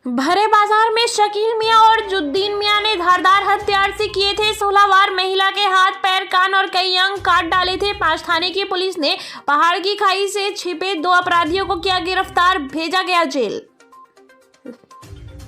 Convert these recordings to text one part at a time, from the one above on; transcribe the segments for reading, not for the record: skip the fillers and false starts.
भरे बाजार में शकील मियां और जुद्दीन मियां ने धारदार हथियार से किए थे 16 वार। महिला के हाथ, पैर, कान और कई अंग काट डाले थे। 5 थाने की पुलिस ने पहाड़ की खाई से छिपे 2 अपराधियों को किया गिरफ्तार, भेजा गया जेल।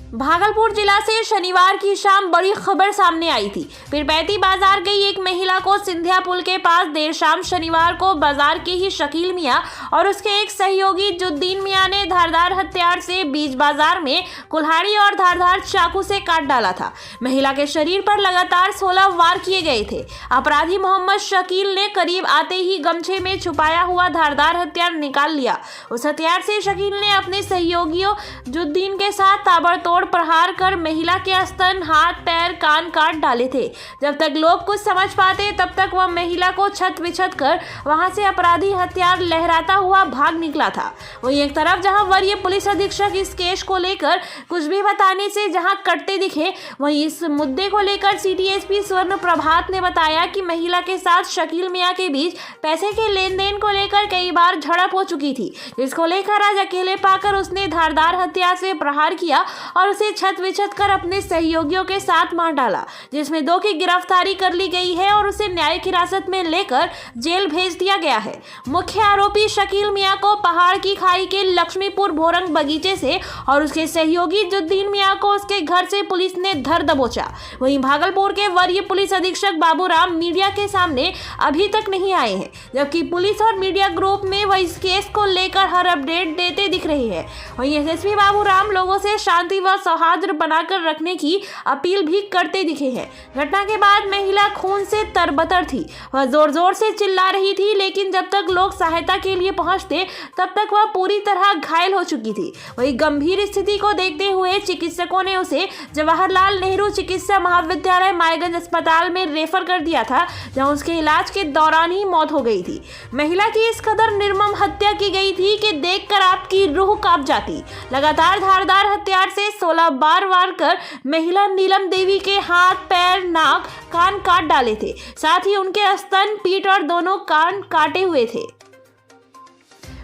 भागलपुर जिला से शनिवार की शाम बड़ी खबर सामने आई थी। पीरपैंती बाजार गई एक महिला को सिंधिया पुल के पास देर शाम शनिवार को बाजार के ही शकील मियां और उसके एक सहयोगी जुद्दीन मियां ने धारदार हथियार से बीच बाजार में कुल्हाड़ी और धारदार चाकू से काट डाला था। महिला के शरीर पर लगातार 16 वार किए गए थे। अपराधी मोहम्मद शकील ने करीब आते ही गमछे में छुपाया हुआ धारदार हथियार निकाल लिया। उस हथियार से शकील ने अपने सहयोगियों जुद्दीन के साथ ताबड़तोड़ प्रहार कर महिला के स्तन, हाथ, पैर, कान काट डाले थे। जब तक लोग कुछ समझ पाते तब तक वह महिला को छत विछत कर वहां से अपराधी हथियार लहराता हुआ भाग निकला था। वहीं एक तरफ जहां वरीय पुलिस अधीक्षक इस केस को लेकर कुछ भी बताने से जहां कटते दिखे, वहीं इस मुद्दे को लेकर सिटी एसपी स्वर्ण प्रभात ने बताया कि महिला के साथ शकील मियां के बीच पैसे के लेन देन को लेकर कई बार झड़प हो चुकी थी, जिसको लेकर आज अकेले पाकर उसने धारदार हथियार से प्रहार किया और उसे छत विछत कर अपने सहयोगियों के साथ मार डाला, जिसमें 2 की गिरफ्तारी कर ली गई है और उसे न्यायिक हिरासत में लेकर जेल भेज दिया गया है। मुख्य आरोपी शकील मियां को पहाड़ की खाई के लक्ष्मीपुर भोरंग बगीचे से और उसके सहयोगी जुद्दीन मियां को उसके घर से पुलिस ने धर दबोचा। वहीं भागलपुर के वरीय पुलिस अधीक्षक बाबूराम मीडिया के सामने अभी तक नहीं आए हैं, जबकि पुलिस और मीडिया ग्रुप में वह इस केस को लेकर हर अपडेट देते दिख रहे हैं। वहीं एसएसपी बाबूराम लोगों से शांति व सौहार्द बनाकर रखने की अपील भी करते दिखे हैं। घटना के बाद महिला खून से तरबतर थी। वह जोर जोर से चिल्ला रही थी, लेकिन जब तक लोग सहायता के लिए पहुंचते तब तक वह पूरी तरह घायल हो चुकी थी। वही गंभीर स्थिति को देखते हुए चिकित्सकों ने उसे जवाहरलाल नेहरू चिकित्सा महाविद्यालय मायगंज अस्पताल में रेफर कर दिया था, जहां उसके इलाज के दौरान ही मौत हो गई थी। महिला की इस कदर निर्मम हत्या की गई थी कि देखकर आपकी रूह कांप जाती। लगातार धारदार हथियार से 16 बार वार कर महिला नीलम देवी के हाथ, पैर, नाक, कान काट डाले थे। साथ ही उनके स्तन, पीठ और दोनों कान काटे हुए थे।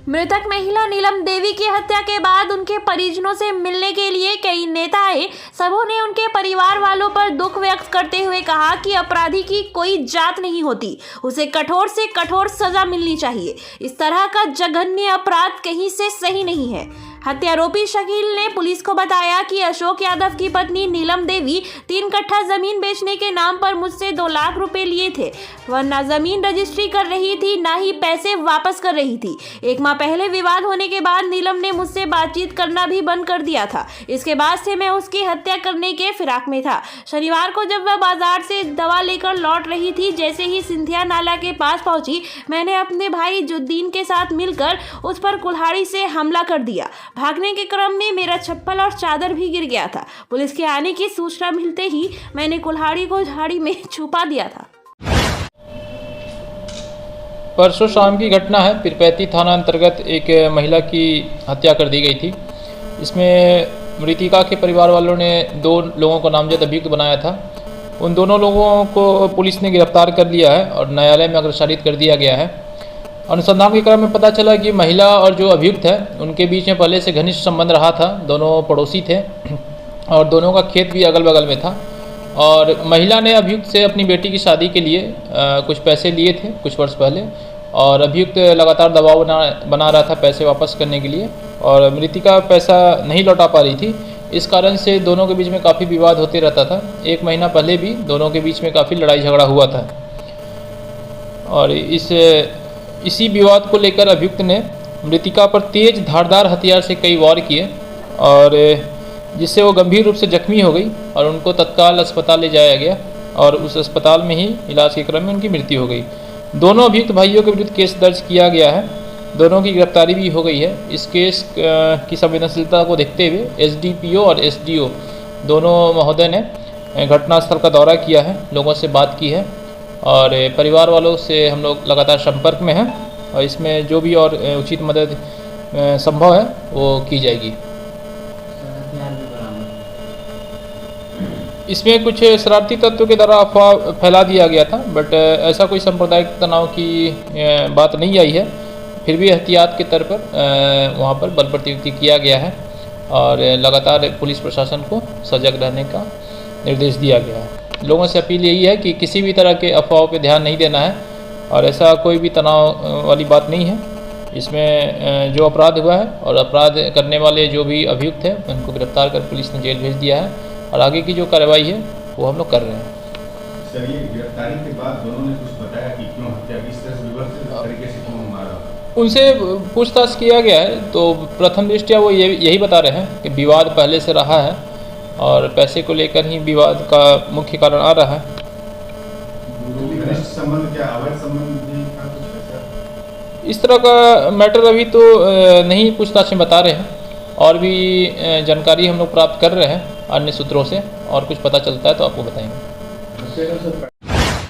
मृतक महिला नीलम देवी की हत्या के बाद उनके परिजनों से मिलने के लिए कई नेता आए। सबों ने उनके परिवार वालों पर दुख व्यक्त करते हुए कहा कि अपराधी की कोई जात नहीं होती, उसे कठोर से कठोर सजा मिलनी चाहिए। इस तरह का जघन्य अपराध कहीं से सही नहीं है। हत्यारोपी शकील ने पुलिस को बताया कि अशोक यादव की पत्नी नीलम देवी 3 कट्ठा जमीन बेचने के नाम पर मुझसे 2 लाख रुपए लिए थे। वह ना जमीन रजिस्ट्री कर रही थी, ना ही पैसे वापस कर रही थी। 1 माह पहले विवाद होने के बाद नीलम ने मुझसे बातचीत करना भी बंद कर दिया था। इसके बाद से मैं उसकी हत्या करने के फिराक में था। शनिवार को जब वह बाजार से दवा लेकर लौट रही थी, जैसे ही सिंधिया नाला के पास पहुंची, मैंने अपने भाई जुद्दीन के साथ मिलकर उस पर कुल्हाड़ी से हमला कर दिया। भागने के क्रम में मेरा चप्पल और चादर भी गिर गया था। पुलिस के आने की सूचना मिलते ही मैंने कुल्हाड़ी को झाड़ी में छुपा दिया था। परसों शाम की घटना है। पीरपैंती थाना अंतर्गत एक महिला की हत्या कर दी गई थी। इसमें मृतिका के परिवार वालों ने 2 लोगों को नामजद अभियुक्त बनाया था। उन दोनों लोगों को पुलिस ने गिरफ्तार कर लिया है और न्यायालय में अग्रसारित कर दिया गया है। अनुसंधान के क्रम में पता चला कि महिला और जो अभियुक्त है उनके बीच में पहले से घनिष्ठ संबंध रहा था। दोनों पड़ोसी थे और दोनों का खेत भी अगल बगल में था। और महिला ने अभियुक्त से अपनी बेटी की शादी के लिए कुछ पैसे लिए थे कुछ वर्ष पहले, और अभियुक्त लगातार दबाव बना रहा था पैसे वापस करने के लिए, और मृतिका पैसा नहीं लौटा पा रही थी। इस कारण से दोनों के बीच में काफ़ी विवाद होते रहता था। 1 महीना पहले भी दोनों के बीच में काफ़ी लड़ाई झगड़ा हुआ था, और इसी विवाद को लेकर अभियुक्त ने मृतिका पर तेज धारदार हथियार से कई वार किए, और जिससे वो गंभीर रूप से जख्मी हो गई और उनको तत्काल अस्पताल ले जाया गया, और उस अस्पताल में ही इलाज के क्रम में उनकी मृत्यु हो गई। दोनों अभियुक्त भाइयों के विरुद्ध केस दर्ज किया गया है। दोनों की गिरफ्तारी भी हो गई है। इस केस की संवेदनशीलता को देखते हुए एसडीपीओ और एसडीओ दोनों महोदय ने घटनास्थल का दौरा किया है, लोगों से बात की है, और परिवार वालों से हम लोग लगातार संपर्क में हैं, और इसमें जो भी और उचित मदद संभव है वो की जाएगी। इसमें कुछ शरारती तत्वों के द्वारा अफवाह फैला दिया गया था, बट ऐसा कोई सांप्रदायिक तनाव की बात नहीं आई है। फिर भी एहतियात के तौर पर वहाँ पर बल प्रत्युक्ति किया गया है, और लगातार पुलिस प्रशासन को सजग रहने का निर्देश दिया गया है। लोगों से अपील यही है कि किसी भी तरह के अफवाहों पर ध्यान नहीं देना है और ऐसा कोई भी तनाव वाली बात नहीं है। इसमें जो अपराध हुआ है और अपराध करने वाले जो भी अभियुक्त हैं उनको गिरफ्तार कर पुलिस ने जेल भेज दिया है और आगे की जो कार्रवाई है वो हम लोग कर रहे हैं। सर, ये गिरफ्तारी के बाद दोनों ने कुछ बताया कि क्यों हत्या की, इस तरह से विवश तरीके से क्यों मारा? उनसे पूछताछ किया गया है तो प्रथम दृष्टया वो यही बता रहे हैं कि विवाद पहले से रहा है और पैसे को लेकर ही विवाद का मुख्य कारण आ रहा है। घनिष्ठ संबंध, क्या अवैध संबंध भी था कुछ ऐसा? इस तरह का मैटर अभी तो नहीं पूछताछ में बता रहे हैं और भी जानकारी हम लोग प्राप्त कर रहे हैं अन्य सूत्रों से और कुछ पता चलता है तो आपको बताएंगे।